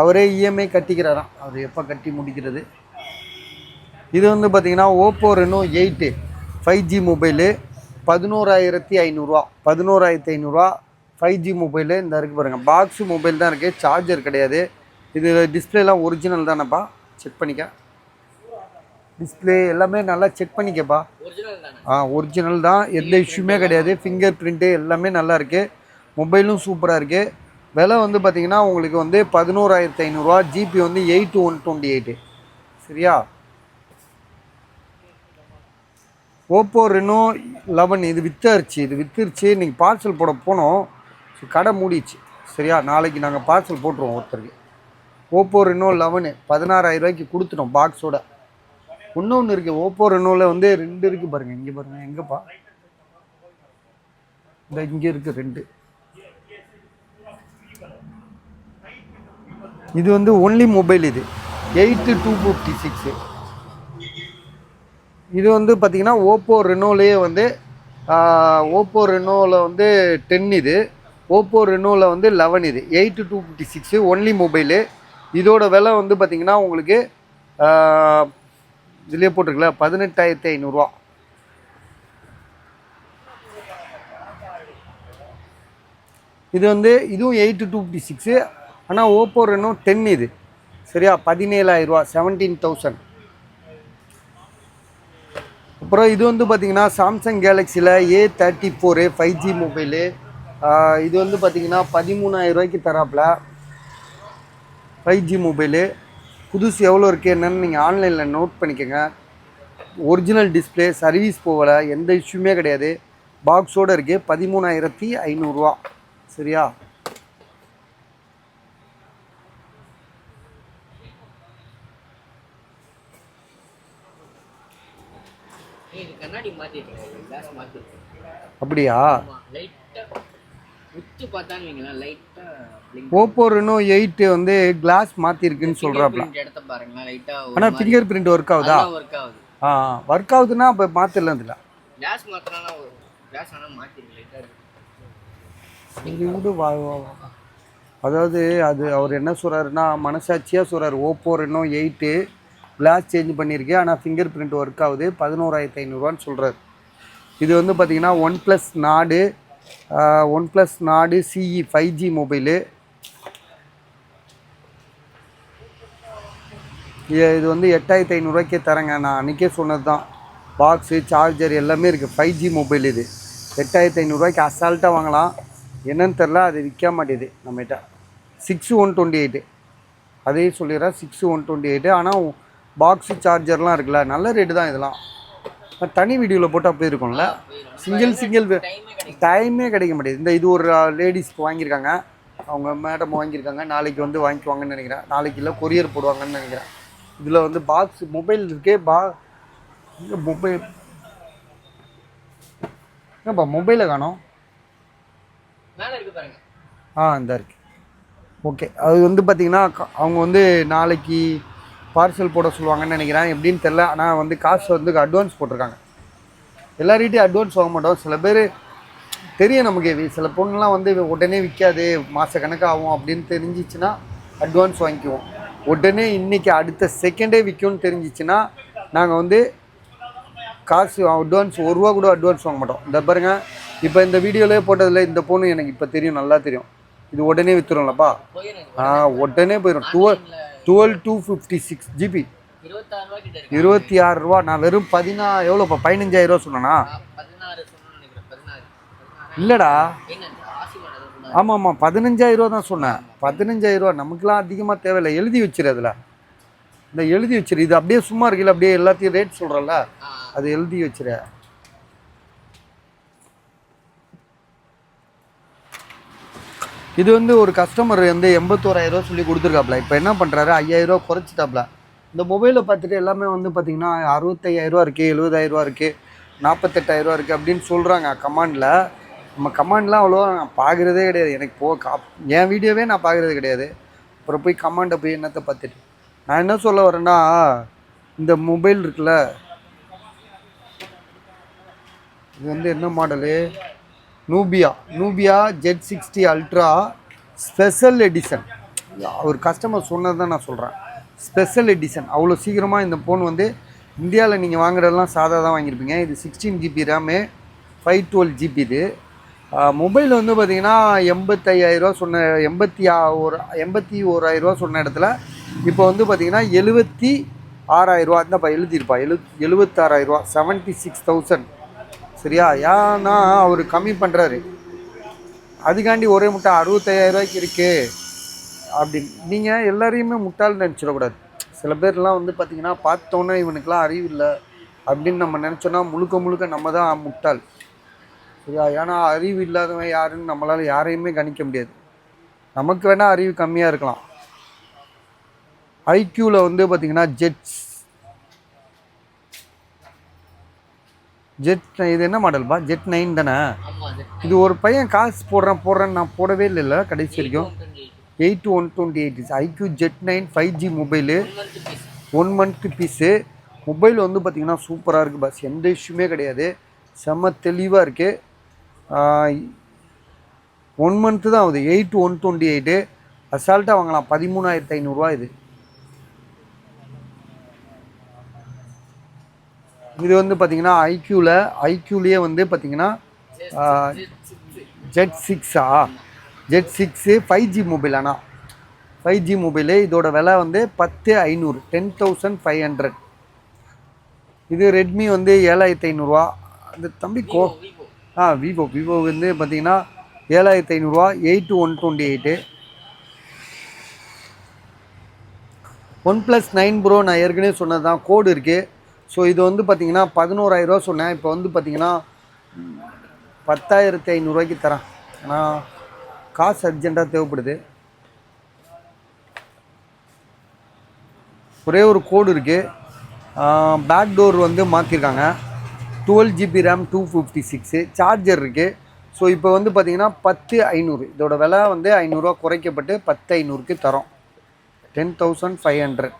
S1: அவரே இஎம்ஐ கட்டிக்கிறாராம். அவர் எப்போ கட்டி முடிக்கிறது. இது வந்து பார்த்திங்கன்னா Oppo Reno 8 5G mobile. 11,500. 11,500. 5G mobile. இந்த இருக்குது பாருங்கள். பாக்ஸு மொபைல் தான் இருக்குது, சார்ஜர் கிடையாது. இது டிஸ்பிளேலாம் ஒரிஜினல் தானேப்பா? செக் பண்ணிக்க. டிஸ்பிளே எல்லாமே நல்லா செக் பண்ணிக்கப்பா. ஒரிஜினல் தான், எந்த இஷ்யூமே கிடையாது. ஃபிங்கர் பிரிண்ட்டு எல்லாமே நல்லா இருக்குது. மொபைலும் சூப்பராக இருக்குது. விலை வந்து பார்த்திங்கன்னா உங்களுக்கு வந்து 11,500. ஜிபி வந்து 8128. சரியா? ஓப்போ ரெனோ 11 இது வித்துருச்சு. இன்றைக்கி பார்சல் போட போனோம், கடை மூடிச்சு. சரியா? நாளைக்கு நாங்கள் பார்சல் போட்டுருவோம் ஒருத்தருக்கு. ஓப்போ ரெனோ 11 16,000 கொடுத்துட்டோம் பாக்ஸோட. இன்னொன்று இருக்குது. ஓப்போ ரெனோவில் வந்து 2 இருக்குது பாருங்கள். இங்கே பாருங்கள். எங்கேப்பா? இந்த இங்கே இருக்குது 2. இது வந்து ஒன்லி மொபைல். இது 8256. இது வந்து பார்த்தீங்கன்னா ஓப்போ ரெனோலேயே வந்து ஓப்போ ரெனோவில் வந்து 10 இது, ஓப்போ ரெனோவில் வந்து 11 இது. 8256 ஒன்லி மொபைலு. இதோட விலை வந்து பார்த்தீங்கன்னா உங்களுக்கு இதுலேயே போட்டிருக்கல 18,500 இது வந்து இதுவும் 8256. ஆனால் ஓப்போ ரெனோ 10 இது சரியா 17,000 17,000. அப்புறம் இது வந்து பார்த்தீங்கன்னா சாம்சங் கேலக்ஸியில் A34 5G மொபைலு. இது வந்து பார்த்தீங்கன்னா 13,000 தராப்பில் 5G மொபைலு. புதுசு எவ்வளோ இருக்குது என்னன்னு நீங்கள் ஆன்லைனில் நோட் பண்ணிக்கோங்க. ஒரிஜினல் டிஸ்பிளே, சர்வீஸ் போகலை, எந்த இஷ்யூமே கிடையாது, பாக்ஸோடு இருக்குது. 13,500 சரியா. அப்படியா? ஓப்போ ரெனோ 8 வந்து கிளாஸ் மாற்றிருக்குன்னு சொல்கிறாப்ல. ஆனால் ஃபிங்கர் பிரிண்ட் ஒர்க் ஆகுதா? ஒர்க் ஆகுதுன்னா இப்போ மாற்றிடலாம். இதில் அதாவது அது அவர் என்ன சொல்கிறாருன்னா மனசாட்சியாக சொல்கிறார். ஓப்போ ரெனோ 8 கிளாஸ் சேஞ்ச் பண்ணியிருக்கேன், ஆனால் ஃபிங்கர் பிரிண்ட் ஒர்க் ஆகுது, 11,500 சொல்கிறார். இது வந்து பார்த்திங்கன்னா ஒன் ப்ளஸ் நாடு CE 5G மொபைலு. இது வந்து 8,500 தரேங்க. நான் அன்றைக்கே சொன்னது தான். பாக்ஸு, சார்ஜர் எல்லாமே இருக்குது. 5G mobile. இது 8,500 அசால்ட்டாக வாங்கலாம். என்னன்னு தெரில, அது விற்க மாட்டேது நம்மகிட்ட. 6128 அதையும் சொல்லிடுறேன். 6128. ஆனால் பாக்ஸு சார்ஜர்லாம் இருக்குல்ல, நல்ல ரேட்டு தான். இதெல்லாம் தனி வீடியோவில் போட்டால் போயிருக்கோம்ல. சிங்கிள் டைமே கிடைக்க மாட்டேது. இது ஒரு லேடிஸ்க்கு வாங்கியிருக்காங்க, அவங்க மேடம் வாங்கியிருக்காங்க. நாளைக்கு வந்து வாங்கிக்குவாங்கன்னு நினைக்கிறேன். நாளைக்கு இல்லை, கொரியர் போடுவாங்கன்னு நினைக்கிறேன். இதில் வந்து பாக்ஸ் மொபைல் இருக்கே. மொபைல் ஏன்ப்பா மொபைலை காணோம்? இந்த இருக்கு. ஓகே, அது வந்து பார்த்திங்கன்னா அவங்க வந்து நாளைக்கு பார்சல் போட சொல்லுவாங்கன்னு நினைக்கிறேன். எப்படின்னு தெரில. ஆனால் வந்து காசு வந்து அட்வான்ஸ் போட்டிருக்காங்க. எல்லார்கிட்டையும் அட்வான்ஸ் வாங்க மாட்டோம். சில பேர் தெரியும் நமக்கு. சில பொண்ணுலாம் வந்து உடனே விற்காது, மாதக்கணக்காக ஆகும் அப்படின்னு தெரிஞ்சிச்சுன்னா அட்வான்ஸ் வாங்கிக்குவோம். உடனே இன்றைக்கி அடுத்த செகண்டே விற்கும்னு தெரிஞ்சிச்சுன்னா நாங்கள் வந்து காசு அட்வான்ஸ் 1 ரூபா கூட அட்வான்ஸ் வாங்க மாட்டோம். இந்த பாருங்க, இப்போ இந்த வீடியோலேயே போட்டதில் இந்த பொண்ணு எனக்கு இப்போ தெரியும், நல்லா தெரியும். இது உடனே விற்றுரும்லப்பா. உடனே போயிடும். 256 GB 26 நான் வெறும் எவ்வளோப்பா 15,000 சொன்னேன்னா? இல்லைடா, ஆமாம் 15,000 தான் சொன்னேன். 15,000 நமக்குலாம் அதிகமாக தேவையில்லை. எழுதி வச்சிரு. அதில் இந்த எழுதி வச்சிரு. இது அப்படியே சும்மா இருக்குல்ல, அப்படியே எல்லாத்தையும் ரேட் சொல்கிறல்ல, அது எழுதி வச்சிரு. இது வந்து ஒரு கஸ்டமர் வந்து 81,000 சொல்லி கொடுத்துருக்காப்ல. இப்போ என்ன பண்ணுறாரு, 5,000 குறைச்சிட்டாப்ல. இந்த மொபைலை பார்த்துட்டு எல்லாமே வந்து பார்த்திங்கன்னா 65,000 இருக்குது, 70,000 இருக்குது, 48,000 இருக்குது அப்படின்னு சொல்கிறாங்க கமெண்டில். நம்ம கமெண்ட்லாம் அவ்வளோ நான் பார்க்குறதே கிடையாது. எனக்கு என் வீடியோவே நான் பார்க்குறது கிடையாது. அப்புறம் போய் கமெண்டை போய் என்னத்தை பார்த்துட்டு நான் என்ன சொல்ல வரேன்னா, இந்த மொபைல் இருக்குல்ல, இது வந்து என்ன model, Nubia Z60 ultra special edition. ஒரு கஸ்டமர் சொன்னது தான் நான் சொல்கிறேன். Special edition. அவ்வளோ சீக்கிரமாக இந்த ஃபோன் வந்து இந்தியாவில் நீங்கள் வாங்குறதெல்லாம் சாதா தான் வாங்கியிருப்பீங்க. இது 16 GB ரேமு, 512 GB. இது மொபைல் வந்து பார்த்திங்கன்னா 85,000 சொன்ன, 81,000 சொன்ன இடத்துல இப்போ வந்து பார்த்திங்கன்னா 76,000. இந்தப்பா எழுதியிருப்பா, 76,000 76,000 சரியா. ஏன்னா அவர் கம்மி பண்ணுறாரு. அதுக்காண்டி ஒரே முட்டை 65,000 இருக்குது அப்படின்னு நீங்கள் எல்லாரையுமே முட்டாள்னு நினச்சிடக்கூடாது. சில பேர்லாம் வந்து பார்த்திங்கன்னா பார்த்தோன்னே இவனுக்கெலாம் அறிவு இல்லை அப்படின்னு நம்ம நினச்சோன்னா முழுக்க நம்ம தான் முட்டாள் சரியா. ஏன்னா அறிவு இல்லாதவன் யாருன்னு நம்மளால் யாரையுமே கணிக்க முடியாது. நமக்கு வேணால் அறிவு கம்மியாக இருக்கலாம். ஐக்யூவில் வந்து பார்த்திங்கன்னா ஜெட் இது என்ன மாடல்பா? ஜெட் 9 தானே இது. ஒரு பையன் காசு போடுறேன்னு நான் போடவே இல்லைல்ல கடைசி வரைக்கும். 8,128 iQOO Z 9 5G mobile 1 month fees. Mobile வந்து பார்த்திங்கன்னா சூப்பராக இருக்குது பஸ், எந்த இஷ்யூமே கிடையாது, செம்ம தெளிவாக இருக்குது. 1 month தான் ஆகுது. 8,128 அசால்ட்டாக வாங்கலாம். 13,500 இது. இது வந்து பார்த்திங்கன்னா ஐக்யூலேயே வந்து பார்த்திங்கன்னா ஜெட் 6 5G மொபைல். ஆனால் 5G மொபைலு. இதோட விலை வந்து 10,500 10,500. இது ரெட்மி வந்து 7,500. அந்த தம்பி விவோ வந்து பார்த்திங்கன்னா 7,500. 8,128. OnePlus 9 Pro நான் ஏற்கனவே சொன்னது தான், கோடு இருக்குது. ஸோ இது வந்து பார்த்திங்கன்னா 11,000 சொன்னேன், இப்போ வந்து பார்த்திங்கன்னா 10,500 தரேன். ஆனால் காசு அர்ஜெண்ட்டாக தேவைப்படுது. ஒரே ஒரு கோடு இருக்குது. பேக் டோர் வந்து மாற்றிருக்காங்க. 12GB RAM 256 சார்ஜர் இருக்குது. ஸோ இப்போ வந்து பார்த்திங்கன்னா 10,500. இதோட விலை வந்து 500 குறைக்கப்பட்டு 10,500 தரோம். 10,500.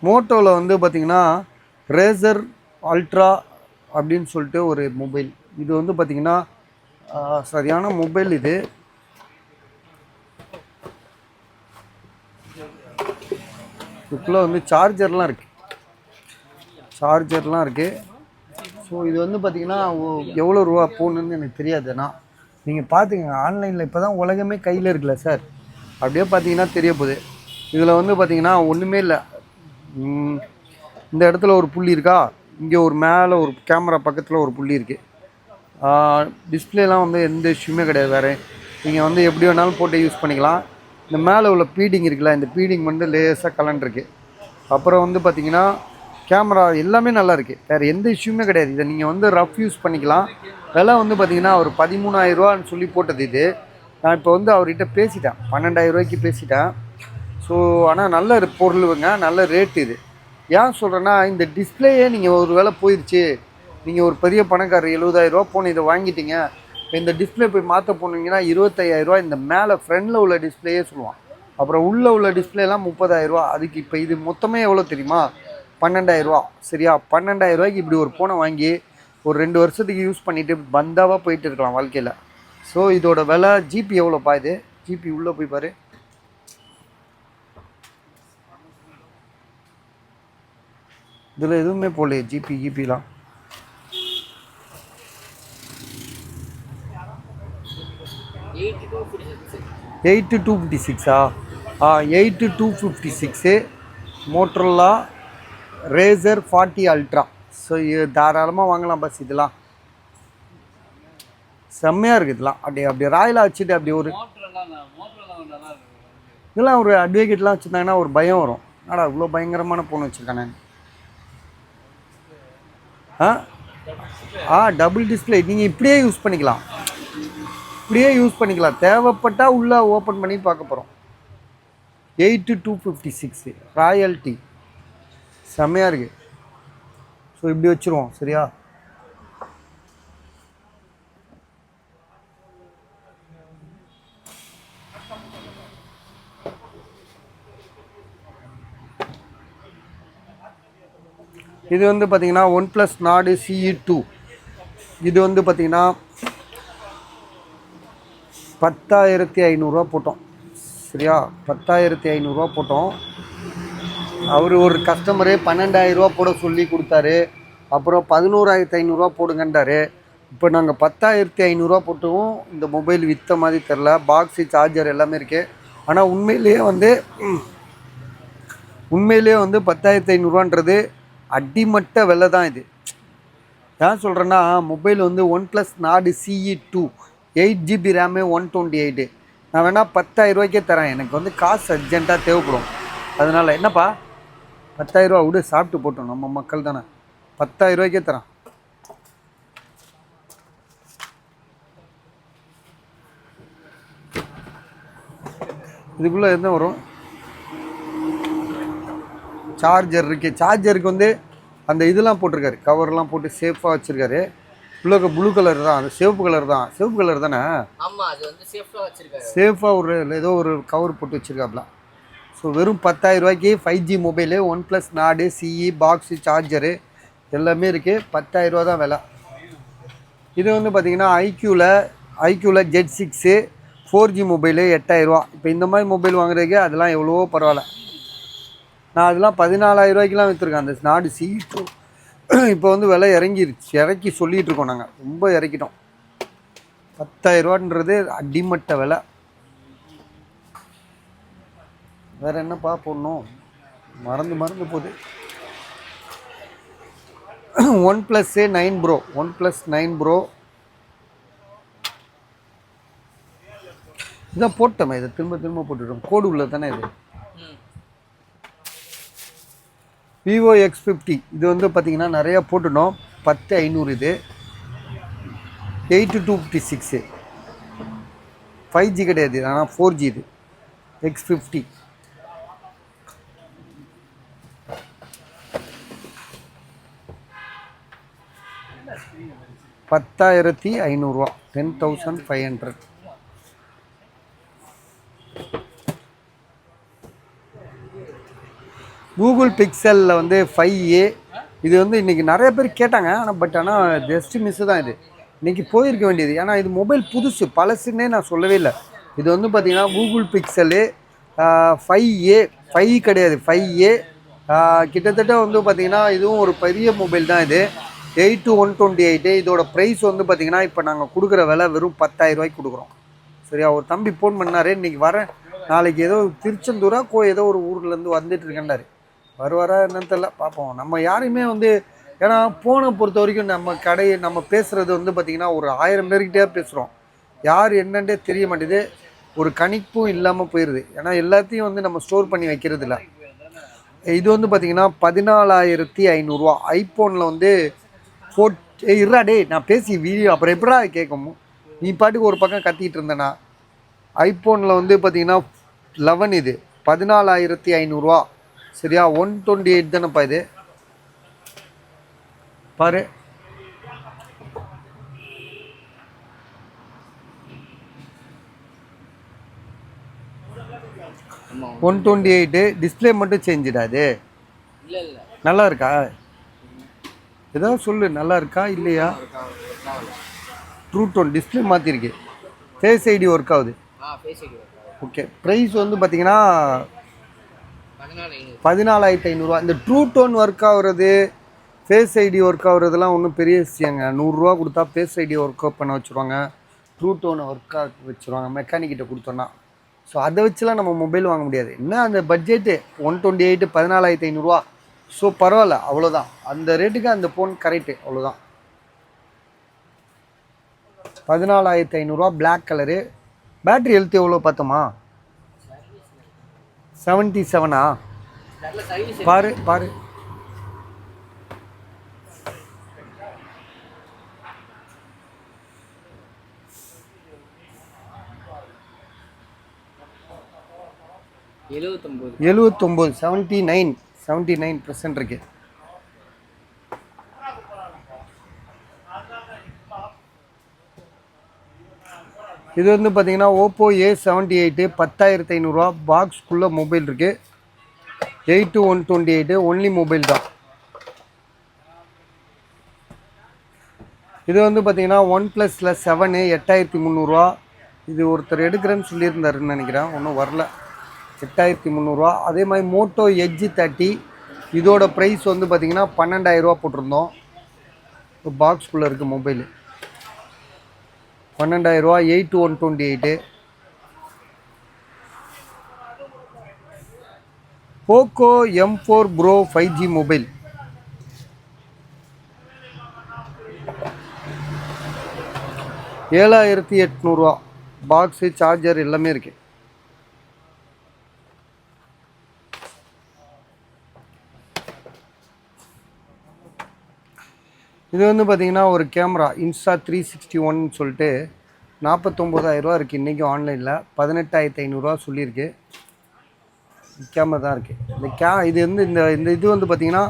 S1: மோட்டோவில் வந்து பார்த்திங்கன்னா ரேசர் அல்ட்ரா அப்படின்னு சொல்லிட்டு ஒரு மொபைல். இது வந்து பார்த்திங்கன்னா சரியான மொபைல். இது இதுக்குள்ளே வந்து சார்ஜர்லாம் இருக்குது. ஸோ இது வந்து பார்த்திங்கன்னா எவ்வளோ ரூபா போகணுன்னு எனக்கு தெரியாதுண்ணா, நீங்கள் பார்த்துங்க ஆன்லைனில். இப்போ தான் உலகமே கையில் இருக்குல்ல சார், அப்படியே பார்த்தீங்கன்னா தெரிய போகுது. இதில் வந்து பார்த்திங்கன்னா ஒன்றுமே இல்லை. இந்த இடத்துல ஒரு புள்ளி இருக்கா, இங்கே ஒரு மேலே ஒரு கேமரா பக்கத்தில் ஒரு புள்ளி இருக்குது. டிஸ்பிளேலாம் வந்து எந்த இஷ்யூமே கிடையாது. வேறு நீங்கள் வந்து எப்படி வேணாலும் போட்டு யூஸ் பண்ணிக்கலாம். இந்த மேலே உள்ள பீடிங் இருக்குல்ல, இந்த பீடிங் வந்து லேஸாக கலண்டுருக்கு. அப்புறம் வந்து பார்த்திங்கன்னா கேமரா எல்லாமே நல்லா இருக்குது, வேறு எந்த இஷ்யூமே கிடையாது. இதை நீங்கள் வந்து ரஃப் யூஸ் பண்ணிக்கலாம். விலை வந்து பார்த்திங்கன்னா ஒரு 13,000 சொல்லி போட்டது இது. நான் இப்போ வந்து அவர்கிட்ட பேசிட்டேன், 12,000 பேசிட்டேன். ஸோ ஆனால் நல்ல பொருளுங்க, நல்ல ரேட்டு இது. ஏன் சொல்கிறேன்னா, இந்த டிஸ்பிளேயே நீங்கள் ஒரு வேளை போயிடுச்சு, நீங்கள் ஒரு பெரிய பணக்காரர் 70,000 போன இதை வாங்கிட்டீங்க, இப்போ இந்த டிஸ்பிளே போய் மாற்ற போனீங்கன்னா 25,000 இந்த மேலே ஃப்ரண்டில் உள்ள டிஸ்பிளேயே சொல்லுவான். அப்புறம் உள்ளே உள்ள டிஸ்பிளேலாம் 30,000. அதுக்கு இப்போ இது மொத்தமே எவ்வளோ தெரியுமா? 12,000. சரியா? 12,000 இப்படி ஒரு ஃபோனை வாங்கி ஒரு 2 வருஷத்துக்கு யூஸ் பண்ணிவிட்டு பந்தாவாக போயிட்டு இருக்கலாம் வாழ்க்கையில். ஸோ இதோட விலை. ஜிபி எவ்வளோப்பா இது? ஜிபி உள்ளே போய் பாரு. இதில் எதுவுமே போகலையே ஜிபிலாம். 8,256. 8,256 மோட்டரோலா ரேசர் 40 அல்ட்ரா. ஸோ இது தாராளமாக வாங்கலாம் பஸ். இதெல்லாம் செம்மையாக இருக்குது. இதெல்லாம் அப்படியே ராயலாக வச்சுட்டு அப்படி ஒரு இதெல்லாம் ஒரு அட்வொகேட்லாம் வச்சுருந்தாங்கன்னா ஒரு பயம் வரும். ஆனால் இவ்வளோ பயங்கரமான ஃபோன் வச்சுருக்கானே. Double display. நீங்கள் இப்படியே யூஸ் பண்ணிக்கலாம், தேவைப்பட்டால் உள்ளே ஓப்பன் பண்ணி பார்க்க போகிறோம். 8,256 ராயல்டி செம்மையாக இருக்குது. ஸோ இப்படி வச்சுருவோம். சரியா? இது வந்து பார்த்திங்கன்னா OnePlus Nord CE2. இது வந்து பார்த்திங்கன்னா 10,500 போட்டோம். சரியா? 10,500 போட்டோம். அவர் ஒரு கஸ்டமரு 12,000 போட சொல்லி கொடுத்தாரு. அப்புறம் 11,500 போடுங்கன்றாரு. இப்போ நாங்கள் 10,500 போட்டுவும் இந்த மொபைல் விற்ற மாதிரி தெரில. பாக்ஸு சார்ஜர் எல்லாமே இருக்குது. ஆனால் உண்மையிலேயே வந்து 10,500 அடிமட்ட விலை தான் இது. ஏன் சொல்கிறேன்னா, மொபைல் வந்து OnePlus Nord CE2 8GB RAM 128. நான் வேணால் 10,000 தரேன். எனக்கு வந்து காசு அர்ஜெண்ட்டாக தேவைப்படும். அதனால் என்னப்பா 10,000 விடு, சாப்பிட்டு போட்டோம், நம்ம மக்கள் தானே. 10,000 தரேன். இதுக்குள்ளே என்ன வரும்? சார்ஜர் இருக்குது. சார்ஜருக்கு வந்து அந்த இதெல்லாம் போட்டிருக்காரு, கவர்லாம் போட்டு சேஃபாக வச்சுருக்காரு. உள்ள ப்ளூ கலர் தான், அது சிவப்பு கலர் தான், சிவப்பு கலர் தானே?
S2: ஆமாம், அது வந்து சேஃபாக வச்சுருக்காரு.
S1: சேஃபாக ஒரு ஏதோ ஒரு கவர் போட்டு வச்சுருக்காப்ல. ஸோ வெறும் 10,000 ரூபாய்க்கு 5G மொபைலு, OnePlus நாடு, CE பாக்ஸு, சார்ஜரு எல்லாமே இருக்குது. 10,000 ரூபா தான் விலை. இது வந்து பார்த்திங்கன்னா ஐக்யூவில் Z6 4G மொபைலு 8,000 ரூபா. இப்போ இந்த மாதிரி மொபைல் வாங்குறதுக்கு அதெல்லாம் எவ்வளவோ பரவாயில்ல. நான் அதெல்லாம் 14,000 ரூபாய்க்குலாம் விற்றுருக்கேன் அந்த நாடு CE2. இப்போ வந்து விலை இறக்கி சொல்லிகிட்டு இருக்கோம் நாங்கள், ரொம்ப இறக்கிட்டோம். 10,000 ரூபான்றது அடிமட்ட விலை. வேறு என்னப்பா போடணும், மறந்து போகுது. OnePlus 9 Pro, OnePlus 9 Pro இதான் போட்டோமே, இதை திரும்ப போட்டுட்டோம். கோடு உள்ள தானே இது. Vivo X50 இது வந்து பார்த்திங்கன்னா நிறையா போட்டுட்டோம். 10,500 இது. 8256 5G கிடையாது, ஆனால் 4G இது. X50 10,500 ரூபா, 10,500. கூகுள் பிக்சலில் வந்து 5A இது வந்து இன்றைக்கி நிறைய பேர் கேட்டாங்க. ஆனால் ஜஸ்ட்டு மிஸ்ஸு தான் இது. இன்றைக்கி போயிருக்க வேண்டியது. ஏன்னா இது மொபைல் புதுசு, பழசுன்னே நான் சொல்லவே இல்லை. இது வந்து பார்த்திங்கன்னா கூகுள் பிக்சலு 5A, 5 கிடையாது 5A. கிட்டத்தட்ட வந்து பார்த்திங்கன்னா இதுவும் ஒரு பெரிய மொபைல் தான் இது. 8,128. இதோட ப்ரைஸ் வந்து பார்த்திங்கன்னா இப்போ நாங்கள் கொடுக்குற விலை வெறும் 10,000 ரூபாய்க்கு கொடுக்குறோம். சரியா? ஒரு தம்பி ஃபோன் பண்ணார், இன்றைக்கி வரேன், நாளைக்கு ஏதோ திருச்செந்தூரா ஏதோ ஒரு ஊர்லேருந்து வந்துட்டு இருக்கேன்னாரு. வருவாரா என்னன்னு தெரியல, பார்ப்போம். நம்ம யாரையுமே வந்து, ஏன்னா ஃபோனை பொறுத்த வரைக்கும் நம்ம பேசுகிறது வந்து பார்த்திங்கன்னா ஒரு 1000 பேர்கிட்டே பேசுகிறோம். யார் என்னன்றே தெரிய மாட்டேது, ஒரு கணிப்பும் இல்லாமல் போயிடுது. ஏன்னா எல்லாத்தையும் வந்து நம்ம ஸ்டோர் பண்ணி வைக்கிறது இல்லை. இது வந்து பார்த்திங்கன்னா 14,500 ரூபா. ஐஃபோனில் வந்து இருடா டே, நான் பேசி வீடியோ அப்புறம் எப்படா கேட்கும், நீ பாட்டுக்கு ஒரு பக்கம் கத்திக்கிட்டு இருந்தேன்னா. ஐஃபோனில் வந்து பார்த்திங்கன்னா 11 இது 14,500 ரூபா. சரியா? 128 தானேப்பா இது, பாரு.
S2: ஆமா,
S1: 128. டிஸ்பிளே மட்டும் சேஞ்சிடாது.
S2: இல்லை இல்லை,
S1: நல்லா இருக்கா? ஏதாவது சொல்லு, நல்லா இருக்கா இல்லையா? ட்ரூ டோன் டிஸ்பிளே மாற்றிருக்கு. ஃபேஸ் ஐடி ஒர்க் ஆகுது. ஓகே. ப்ரைஸ் வந்து பார்த்தீங்கன்னா 14,500 ரூபா. இந்த ட்ரூ டோன் ஒர்க் ஆகுறது, ஃபேஸ் ஐடி ஒர்க் ஆகுறதுலாம் ஒன்றும் பெரிய விஷயங்க. 100 ரூபா கொடுத்தா ஃபேஸ் ஐடி ஒர்க் அவுட் பண்ண வச்சுருவாங்க, ட்ரூ டோனை ஒர்க் ஆக வச்சுருவாங்க மெக்கானிக்கிட்ட கொடுத்தோன்னா. ஸோ அதை வச்சுலாம் நம்ம மொபைல் வாங்க முடியாது. என்ன அந்த பட்ஜெட்டு 128, 14,500 ரூபா. ஸோ பரவாயில்ல, அவ்வளோதான். அந்த ரேட்டுக்கு அந்த ஃபோன் கரெக்டு, அவ்வளோதான். 14,500 ரூபா, பிளாக் கலரு. பேட்ரி ஹெல்த் எவ்வளோ பார்த்தோமா? 77ஆ? பாரு பாரு. எழுபத்தொம்போது 79% இருக்கு. இது வந்து பார்த்தீங்கன்னா ஓப்போ A78 10,500 ரூபா. பாக்ஸ்க்குள்ளே மொபைல் இருக்குது. 8,128 ஒன்லி மொபைல் தான். இது வந்து பார்த்தீங்கன்னா OnePlusல 7 8,300 ரூபா. இது ஒருத்தர் எடுக்கிறேன்னு சொல்லியிருந்தாருன்னு நினைக்கிறேன், ஒன்றும் வரல. 8,300 ரூபா. அதே மாதிரி மோட்டோ எட்ஜ் 30, இதோட ப்ரைஸ் வந்து பார்த்திங்கன்னா 12,000 ரூபா போட்டிருந்தோம். இப்போ பாக்ஸ்குள்ளே இருக்குது மொபைலு, 12,000 ரூபா. 8,128. Poco M4 Pro 5G mobile, 7,800 ரூபா. பாக்ஸு, சார்ஜர் எல்லாமே இருக்குது. இது வந்து பார்த்திங்கன்னா ஒரு கேமரா Insta 361 சொல்லிட்டு 49,000 ரூபா இருக்குது இன்றைக்கும் ஆன்லைனில். 18,500 ரூபா சொல்லியிருக்கு. கேமரா தான் இருக்குது. இது வந்து இந்த இது வந்து பார்த்திங்கன்னா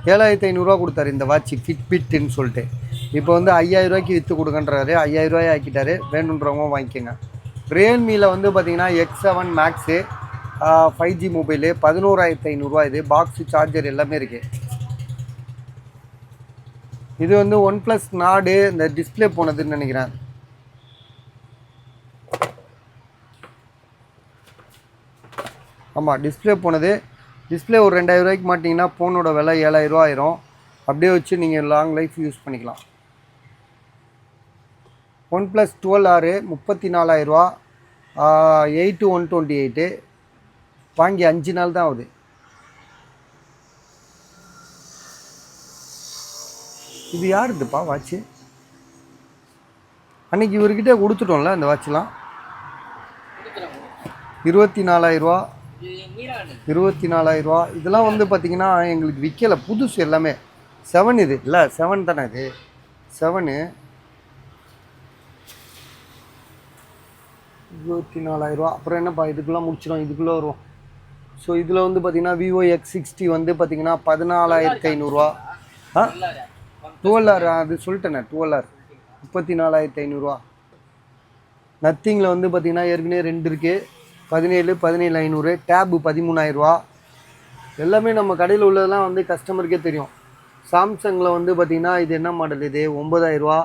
S1: 7,500 கொடுத்தாரு இந்த வாட்ச் ஃபிட்பிட்னு சொல்லிட்டு. இப்போ வந்து 5,000 விற்று கொடுங்கன்றாரு. 5,000 ஆக்கிட்டாரு. வேணுன்றவங்க வாங்கிக்கோங்க. ரியல்மியில் வந்து பார்த்தீங்கன்னா X7 மேக்ஸு 5G மொபைலு 11,500 இது. பாக்ஸு சார்ஜர் எல்லாமே இருக்குது. இது வந்து ஒன் ப்ளஸ் நாடு இந்த டிஸ்பிளே போனதுன்னு நினைக்கிறேன். ஆமாம், டிஸ்பிளே போனது. டிஸ்பிளே ஒரு 2,000 மாட்டிங்கன்னா ஃபோனோட விலை 7,000 ஆயிரும். அப்படியே வச்சு நீங்கள் லாங் லைஃப் யூஸ் பண்ணிக்கலாம். ஒன் ப்ளஸ் 12R 34,000 8/128 வாங்கி 5 நாள் தான் ஆகுது. இது யாருதுப்பா வாட்ச்சு? அன்றைக்கி இவர்கிட்ட கொடுத்துட்டோம்ல அந்த வாட்ச்லாம். 24,000 24,000. இதெல்லாம் வந்து பார்த்திங்கன்னா எங்களுக்கு விற்கலை, புதுசு எல்லாமே. 7 இது இல்லை 7 தானே இது 7 24,000. அப்புறம் என்னப்பா இதுக்குள்ளே முடிச்சிடும், இதுக்குள்ளே வரும். ஸோ இதில் வந்து பார்த்திங்கன்னா Vivo X60 வந்து பார்த்திங்கன்னா 14,500. 12R அது சொல்லிட்டேனே 12R 34,500. நத்திங்கில் வந்து பார்த்திங்கன்னா ஏற்கனவே 2 இருக்குது. 17,500. டேபு 13,000. எல்லாமே நம்ம கடையில் உள்ளதெல்லாம் வந்து கஸ்டமருக்கே தெரியும். சாம்சங்கில் வந்து பார்த்திங்கன்னா இது என்ன மாடல் இது 9,000.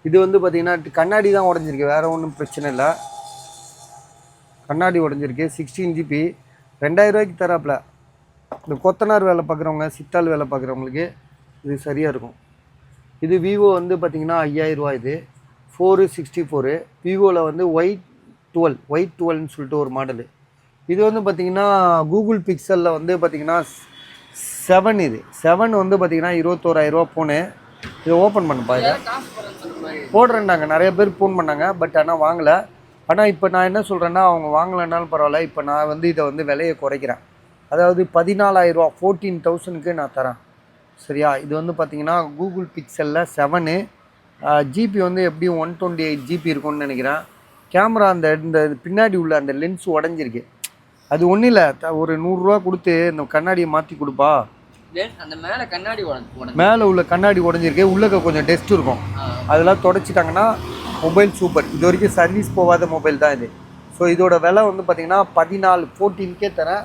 S1: இது வந்து பார்த்திங்கன்னா கண்ணாடி தான் உடஞ்சிருக்கு, வேறு ஒன்றும் பிரச்சனை இல்லை. கண்ணாடி உடஞ்சிருக்கு. 16GB 2,000 தராப்பில். இந்த கொத்தனார் வேலை பார்க்குறவங்க, சித்தாள் வேலை பார்க்குறவங்களுக்கு இது சரியாக இருக்கும். இது விவோ வந்து பார்த்திங்கன்னா 5,000 இது 464. விவோவில் வந்து ஒயிட்12ன்னு சொல்லிட்டு ஒரு மாடலு. இது வந்து பார்த்திங்கன்னா கூகுள் பிக்சலில் வந்து பார்த்திங்கன்னா 7 இது 7 வந்து பார்த்திங்கன்னா 21,000 ஃபோனு. இதை ஓப்பன் பண்ணுப்பா. இதை போடுறேன்னாங்க, நிறைய பேர் ஃபோன் பண்ணாங்க. பட் ஆனால் வாங்கலை. ஆனால் இப்போ நான் என்ன சொல்கிறேன்னா, அவங்க வாங்கலைன்னாலும் பரவாயில்ல, இப்போ நான் வந்து இதை வந்து விலையை குறைக்கிறேன். அதாவது 14,000 14,000க்கு நான் தரேன். சரியா? இது வந்து பார்த்திங்கன்னா கூகுள் பிக்சலில் 7 ஜிபி வந்து எப்படியும் 128GB இருக்கும்னு நினைக்கிறேன். கேமரா இந்த பின்னாடி உள்ள அந்த லென்ஸ் உடஞ்சிருக்கு. அது ஒன்றும் இல்லை, ஒரு 100 ரூபா கொடுத்து இந்த கண்ணாடியை மாற்றி கொடுப்பா.
S2: அந்த மேலே கண்ணாடி
S1: மேலே உள்ள கண்ணாடி உடஞ்சிருக்கு. உள்ளக்க கொஞ்சம் டெஸ்ட் இருக்கும், அதெல்லாம் தொடச்சிட்டாங்கன்னா மொபைல் சூப்பர். இது வரைக்கும் சர்வீஸ் போகாத மொபைல் தான் இது. ஸோ இதோட விலை வந்து பார்த்திங்கன்னா 14K தரேன்.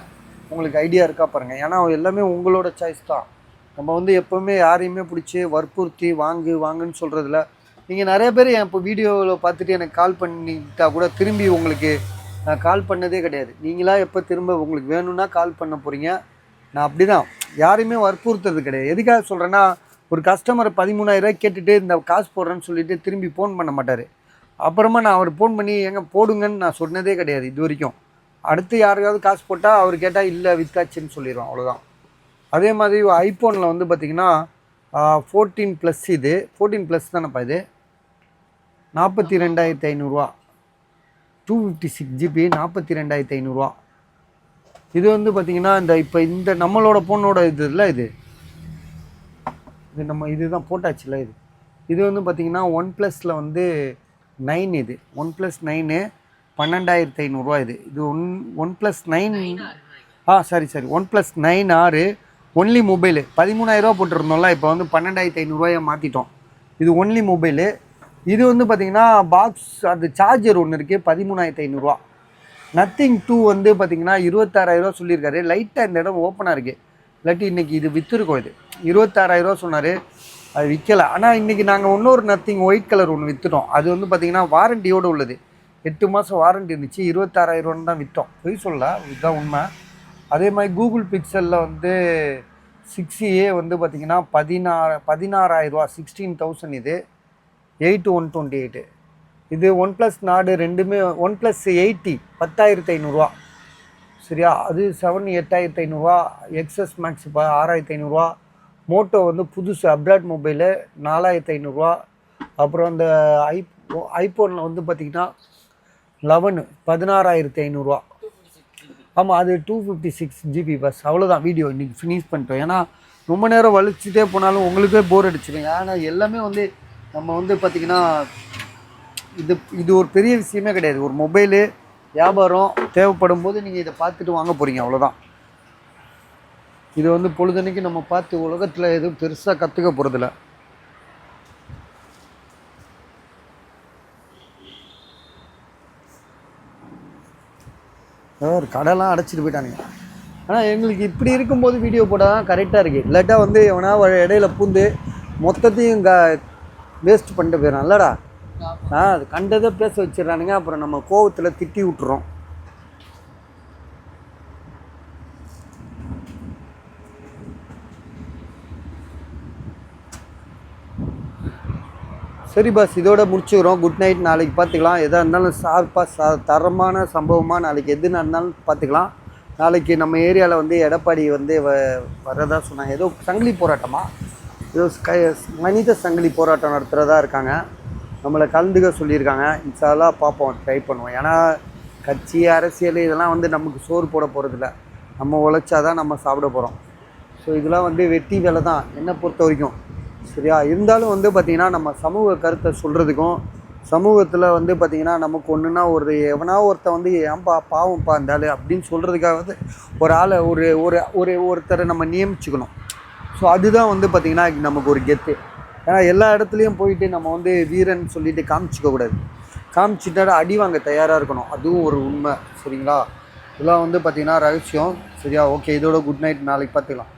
S1: உங்களுக்கு ஐடியா இருக்கா பாருங்கள். ஏன்னா எல்லாமே உங்களோட சாய்ஸ் தான். நம்ம வந்து எப்போவுமே யாரையுமே பிடிச்சி வற்புறுத்தி வாங்குன்னு சொல்கிறதில்ல. நீங்கள் நிறைய பேர் இப்போ வீடியோவில் பார்த்துட்டு எனக்கு கால் பண்ணிட்டா கூட திரும்பி உங்களுக்கு நான் கால் பண்ணதே கிடையாது. நீங்களாக எப்போ திரும்ப உங்களுக்கு வேணும்னா கால் பண்ண போகிறீங்க. நான் அப்படி தான் யாரையுமே வற்புறுத்துறது கிடையாது. எதுக்காக சொல்கிறேன்னா, ஒரு கஸ்டமர் 13,000 கேட்டுட்டு இந்த காசு போடுறேன்னு சொல்லிட்டு திரும்பி ஃபோன் பண்ண மாட்டார். அப்புறமா நான் அவர் ஃபோன் பண்ணி எங்கே போடுங்கன்னு நான் சொன்னதே கிடையாது இது வரைக்கும். அடுத்து யாருக்காவது காசு போட்டால் அவர் கேட்டால் இல்லை வித்தாச்சுன்னு சொல்லிடுவோம், அவ்வளோதான். அதே மாதிரி ஐஃபோனில் வந்து பார்த்திங்கன்னா 14+ இது 14+ தானேப்பா. இது 42,500. 256GB 42,500. இது வந்து பார்த்திங்கன்னா இந்த நம்மளோட ஃபோனோட இது இல்லை, இது நம்ம இதுதான் போட்டாச்சுல. இது வந்து பார்த்திங்கன்னா OnePlusல வந்து 9 இது OnePlus 9 12,500. இது OnePlus 9 சரி OnePlus 9R ஒன்லி மொபைலு 13,000 போட்டிருந்தோம்ல. இப்போ வந்து 12,500 மாற்றிட்டோம். இது ஒன்லி மொபைலு. இது வந்து பார்த்திங்கன்னா பாக்ஸ் அது சார்ஜர் ஒன்று இருக்குது 13,500. நத்திங் 2 வந்து பார்த்திங்கன்னா 26,000 சொல்லியிருக்காரு. லைட்டாக இந்த இடம் ஓப்பனாக இருக்குது, இல்லாட்டி இன்றைக்கி இது விற்றுருக்கோம். இது 26,000 சொன்னார், அது விற்கலை. ஆனால் இன்றைக்கி நாங்கள் இன்னொரு நத்திங் ஒயிட் கலர் ஒன்று விற்றுட்டோம். அது வந்து பார்த்திங்கன்னா வாரண்டியோடு உள்ளது, 8 மாதம் வாரண்டி இருந்துச்சு. 26,000 தான் விற்றோம். பொய் சொல்ல, இதுதான் உண்மை. அதே மாதிரி கூகுள் பிக்சலில் வந்து 6A வந்து பார்த்திங்கன்னா 16,000 16,000. இது 8/128. இது OnePlus நாடு ரெண்டுமே. OnePlus 80 10,500. சரியா? அது 7 8,500. XS Max 6,500. மோட்டோ வந்து புதுசு அப்ராட் மொபைலு 4,500. அப்புறம் அந்த ஐஃபோனில் வந்து பார்த்திங்கன்னா 11 16,500. ஆமாம், அது 256GB பஸ். அவ்வளோதான். வீடியோ இன்றைக்கி ஃபினிஷ் பண்ணிட்டோம். ஏன்னா ரொம்ப நேரம் வலிச்சுட்டே போனாலும் உங்களுக்கே போர் அடிச்சிடும். ஏன்னா எல்லாமே வந்து நம்ம வந்து பார்த்திங்கன்னா இது ஒரு பெரிய விஷயமே கிடையாது. ஒரு மொபைலு வியாபாரம் தேவைப்படும் போது நீங்கள் இதை பார்த்துட்டு வாங்க போகிறீங்க, அவ்வளோதான். இது வந்து பொழுதன்னைக்கு நம்ம பார்த்து உலகத்தில் எதுவும் பெருசாக கற்றுக்க போகிறதில்ல. ஒரு கடைலாம் அடைச்சிட்டு போயிட்டானுங்க. ஆனால் எங்களுக்கு இப்படி இருக்கும்போது வீடியோ போட்டால் தான் கரெக்டாக இருக்குது. இல்லாட்டா வந்து எவனா இடையில பூந்து மொத்தத்தையும் வேஸ்ட் பண்ணிட்டு போயிடறான் இல்லடா. அது கண்டதை பேச வச்சிடறானுங்க. அப்புறம் நம்ம கோவத்தில் திட்டி விட்டுறோம். சரி பாஸ், இதோட முடிச்சுக்கிறோம். Good night. நாளைக்கு பார்த்துக்கலாம். எதாக இருந்தாலும் ஷார்ப்பாக தரமான சம்பவமாக நாளைக்கு எது நடந்தாலும் பார்த்துக்கலாம். நாளைக்கு நம்ம ஏரியாவில் வந்து எடப்பாடி வந்து வரதா சொன்னாங்க. ஏதோ சங்கிலி போராட்டமா, ஏதோ மனித சங்கிலி போராட்டம் நடத்துகிறதா இருக்காங்க. நம்மளை கலந்துக்க சொல்லியிருக்காங்க. இன்ஷால்லா பார்ப்போம், ட்ரை பண்ணுவோம். ஏன்னா கட்சி அரசியல் இதெல்லாம் வந்து நமக்கு சோறு போட போகிறதில்ல. நம்ம உழைச்சாதான் நம்ம சாப்பிட போகிறோம். ஸோ இதெல்லாம் வந்து வெட்டி வேலை தான் என்னை பொறுத்த வரைக்கும். சரியா? இருந்தாலும் வந்து பார்த்திங்கன்னா நம்ம சமூக கருத்தை சொல்கிறதுக்கும், சமூகத்தில் வந்து பார்த்திங்கன்னா நமக்கு ஒன்றுனா ஒரு எவனா ஒருத்தன் வந்து ஏன்பா பாவம்ப்பா இருந்தாலும் அப்படின்னு சொல்கிறதுக்காக வந்து ஒரு ஆளை ஒருத்தரை நம்ம நியமிச்சுக்கணும். ஸோ அதுதான் வந்து பார்த்திங்கன்னா நமக்கு ஒரு கெத்து. ஏன்னா எல்லா இடத்துலையும் போயிட்டு நம்ம வந்து வீரன் சொல்லிட்டு காமிச்சிக்கக்கூடாது. காமிச்சிட்டா அடி வாங்க தயாராக இருக்கணும். அதுவும் ஒரு உண்மை. சரிங்களா? இதெல்லாம் வந்து பார்த்திங்கன்னா ரகசியம். சரியா? ஓகே, இதோட குட் நைட். நாளைக்கு பார்த்துக்கலாம்.